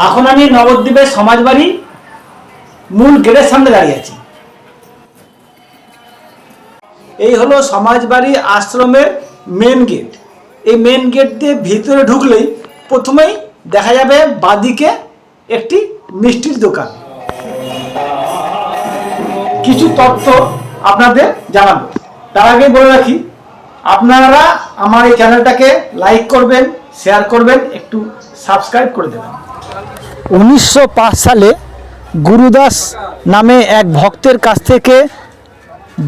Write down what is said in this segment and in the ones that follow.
এখন আমি নবদ্বীপের সমাজবাড়ি মূল গেটের সামনে দাঁড়িয়ে আছি। এই হলো সমাজবাড়ি আশ্রমের মেন গেট। এই মেন গেট দিয়ে ভিতরে ঢুকলেই প্রথমেই দেখা যাবে বাঁদিকে একটি মিষ্টির দোকান। কিছু তথ্য আপনাদের জানাবো। তার আগে বলে রাখি, আপনারা আমার এই চ্যানেলটাকে লাইক করবেন, শেয়ার করবেন, একটু সাবস্ক্রাইব করে দেবেন। 1905 সালে গুরুদাস নামে এক ভক্তের কাছ থেকে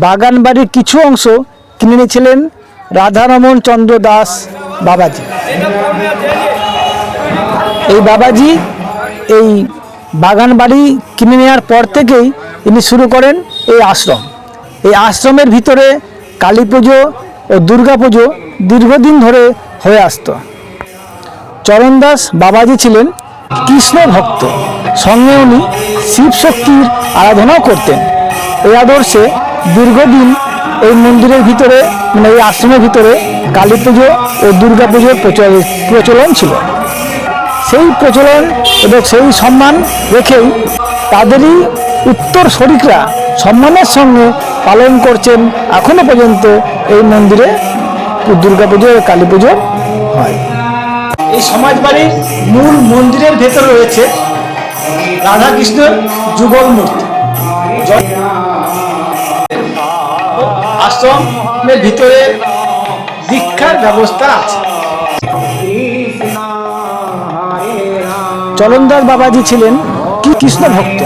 বাগানবাড়ির কিছু অংশ কিনে নিয়েছিলেন রাধারমণ চন্দ্র দাস বাবাজি। এই বাবাজি এই বাগানবাড়ি কিনে নেওয়ার পর থেকেই ইনি শুরু করেন এই আশ্রম। এই আশ্রমের ভিতরে কালী পুজো ও দুর্গা পুজো দীর্ঘদিন ধরে হয়ে আসত। চরণদাস বাবাজি ছিলেন কৃষ্ণ ভক্ত, সঙ্গে উনি শিব শক্তির আরাধনাও করতেন। এই আদর্শে দীর্ঘদিন এই মন্দিরের ভিতরে মানে এই আশ্রমের ভিতরে কালী পুজো ও দুর্গা পুজোর প্রচলন ছিল। সেই প্রচলন এবং সেই সম্মান রেখেই তাদেরই উত্তর শরিকরা সম্মানের সঙ্গে পালন করছেন এখনো পর্যন্ত। এই মন্দিরে দুর্গা পুজো ও কালী পুজো হয়। এই সমাজবাড়ির মূল মন্দিরের ভেতরে রয়েছে রাধাকৃষ্ণের যুগল মূর্তি। আশ্রমের ভিতরে দীক্ষার ব্যবস্থা আছে। চরণদাস বাবাজি ছিলেন কৃষ্ণ ভক্ত।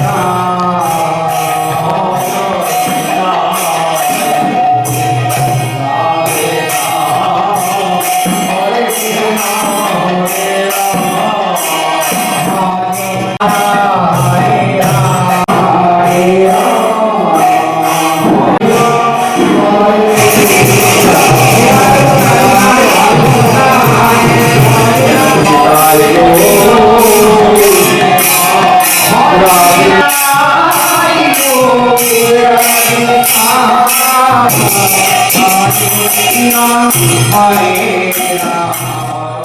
Hare